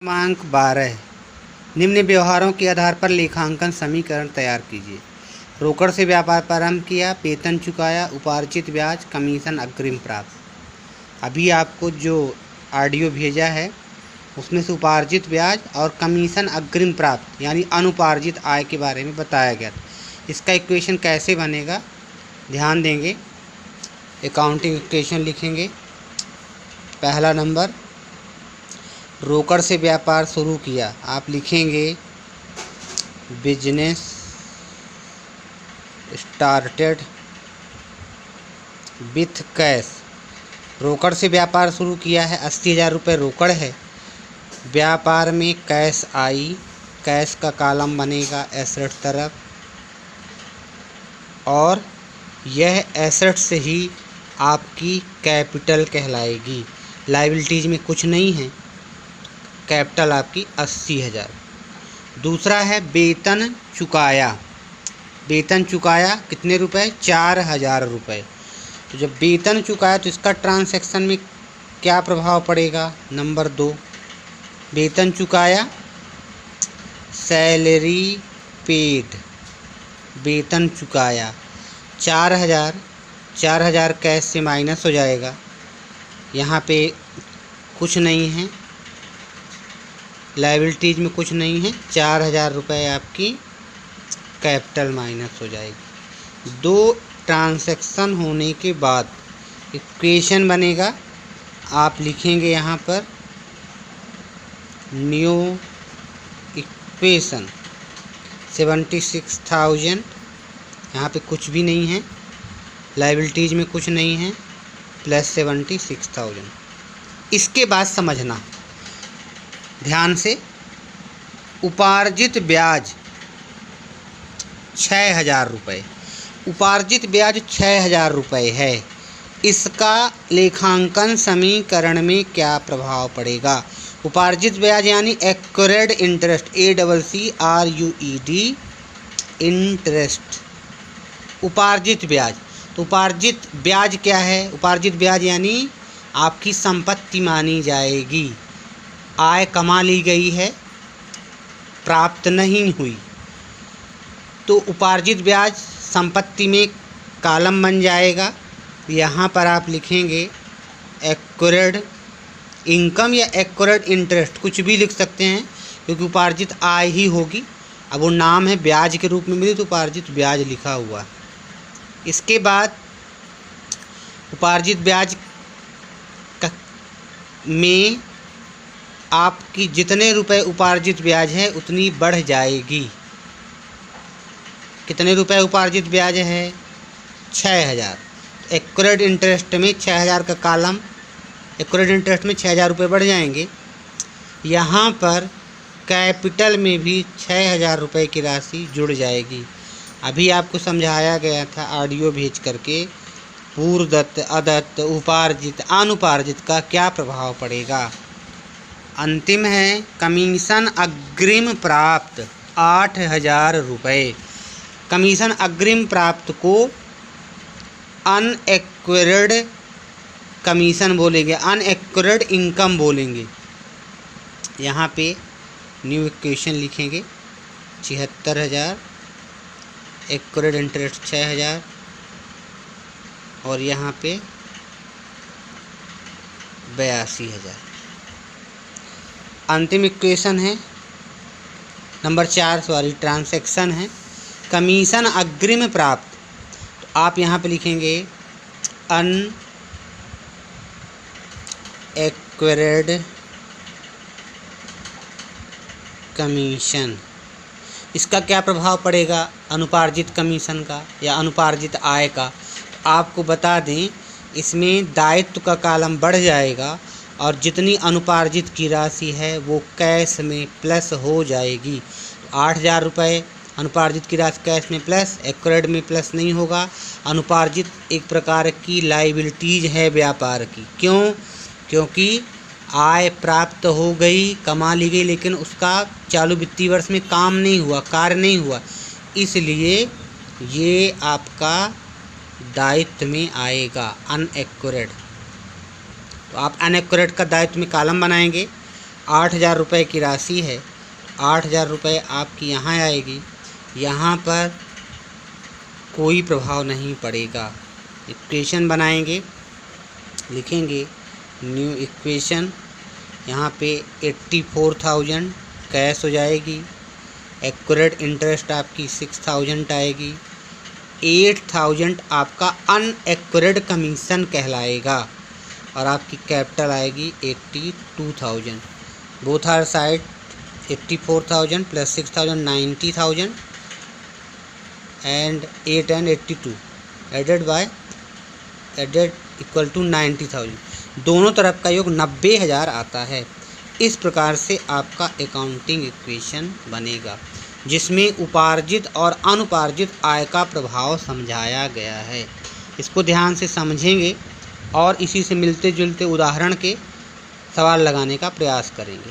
क्रमांक 12 निम्न व्यवहारों के आधार पर लेखांकन समीकरण तैयार कीजिए। रोकड़ से व्यापार प्रारंभ किया, वेतन चुकाया, उपार्जित ब्याज, कमीशन अग्रिम प्राप्त। अभी आपको जो ऑडियो भेजा है उसमें से उपार्जित ब्याज और कमीशन अग्रिम प्राप्त यानी अनुपार्जित आय के बारे में बताया गया था। इसका इक्वेशन कैसे बनेगा ध्यान देंगे। अकाउंटिंग इक्वेशन लिखेंगे। पहला नंबर, रोकड़ से व्यापार शुरू किया, आप लिखेंगे बिजनेस स्टार्टेड विथ कैश। रोकड़ से व्यापार शुरू किया है, 80,000 रुपये रोकड़ है। व्यापार में कैश आई, कैश का कॉलम बनेगा एसेट तरफ, और यह एसेट से ही आपकी कैपिटल कहलाएगी। लायबिलिटीज में कुछ नहीं है, कैपिटल आपकी 80,000। दूसरा है वेतन चुकाया। वेतन चुकाया कितने रुपए? 4,000 रुपये। तो जब वेतन चुकाया तो इसका ट्रांसैक्शन में क्या प्रभाव पड़ेगा? नंबर 2, वेतन चुकाया, सैलरी पेड। वेतन चुकाया 4,000 कैश से माइनस हो जाएगा, यहाँ पे कुछ नहीं है, लायबिलिटीज में कुछ नहीं है। 4,000 रुपये आपकी कैपिटल माइनस हो जाएगी। 2 ट्रांसैक्शन होने के बाद इक्वेशन बनेगा, आप लिखेंगे यहाँ पर न्यू इक्वेशन 76,000। यहाँ पे कुछ भी नहीं है, लायबिलिटीज में कुछ नहीं है, प्लस 76,000। इसके बाद समझना ध्यान से, उपार्जित ब्याज 6,000 रुपये। उपार्जित ब्याज 6,000 रुपये है। इसका लेखांकन समीकरण में क्या प्रभाव पड़ेगा? उपार्जित ब्याज यानी एक्यूरेड इंटरेस्ट, ACCRUED इंटरेस्ट। उपार्जित ब्याज, तो उपार्जित ब्याज क्या है? उपार्जित ब्याज यानी आपकी संपत्ति मानी जाएगी। आय कमा ली गई है, प्राप्त नहीं हुई, तो उपार्जित ब्याज संपत्ति में कॉलम बन जाएगा। यहाँ पर आप लिखेंगे एक्यूरेड इनकम या एक्यूरेड इंटरेस्ट, कुछ भी लिख सकते हैं क्योंकि उपार्जित आय ही होगी। अब वो नाम है ब्याज के रूप में मिली तो उपार्जित ब्याज लिखा हुआ। इसके बाद उपार्जित ब्याज में आपकी जितने रुपए उपार्जित ब्याज है उतनी बढ़ जाएगी। कितने रुपए उपार्जित ब्याज है? 6,000। एक्यूरेड इंटरेस्ट में 6,000 का कॉलम, एक्यूरेड इंटरेस्ट में 6,000 रुपये बढ़ जाएंगे। यहाँ पर कैपिटल में भी 6,000 रुपये की राशि जुड़ जाएगी। अभी आपको समझाया गया था ऑडियो भेज करके, पूर्वदत्त, अदत्त, उपार्जित, अनुपार्जित का क्या प्रभाव पड़ेगा। अंतिम है कमीशन अग्रिम प्राप्त 8,000 रुपये। कमीशन अग्रिम प्राप्त को अनएक्यूरेड कमीशन बोलेंगे, अनएक्यूरेड इनकम बोलेंगे। यहाँ पे न्यू इक्वेशन लिखेंगे 76,000, एक्यूरेड इंटरेस्ट 6,000, और यहाँ पे 82,000। अंतिम इक्वेशन है नंबर 4, ट्रांसैक्शन है कमीशन अग्रिम प्राप्त। तो आप यहाँ पे लिखेंगे अनएक्यूरेड कमीशन। इसका क्या प्रभाव पड़ेगा अनुपार्जित कमीशन का या अनुपार्जित आय का? तो आपको बता दें, इसमें दायित्व का कॉलम बढ़ जाएगा और जितनी अनुपार्जित की राशि है वो कैश में प्लस हो जाएगी। 8,000 रुपये अनुपार्जित की राशि कैश में प्लस, एक्यूरेड में प्लस नहीं होगा। अनुपार्जित एक प्रकार की लायबिलिटीज है व्यापार की। क्यों? क्योंकि आय प्राप्त हो गई, कमा ली गई, लेकिन उसका चालू वित्तीय वर्ष में काम नहीं हुआ, कार्य नहीं हुआ, इसलिए ये आपका दायित्व में आएगा अनएक्यूरेड। तो आप अनएक्यूरेट का दायित्व में कॉलम बनाएंगे। 8,000 रुपये की राशि है, 8,000 रुपये आपकी यहाँ आएगी, यहाँ पर कोई प्रभाव नहीं पड़ेगा। इक्वेशन बनाएंगे, लिखेंगे न्यू इक्वेशन, यहाँ पे 84,000 कैश हो जाएगी, एक्यूरेट इंटरेस्ट आपकी 6,000 आएगी, 8,000 आपका अनएक्यूरेट कमीशन कहलाएगा और आपकी कैपिटल आएगी 82,000। Both are side 84,000 plus 6,000 90,000 and 8 and 82 added equal to 90,000। दोनों तरफ का योग 90,000 आता है। इस प्रकार से आपका अकाउंटिंग इक्वेशन बनेगा जिसमें उपार्जित और अनुपार्जित आय का प्रभाव समझाया गया है। इसको ध्यान से समझेंगे और इसी से मिलते जुलते उदाहरण के सवाल लगाने का प्रयास करेंगे।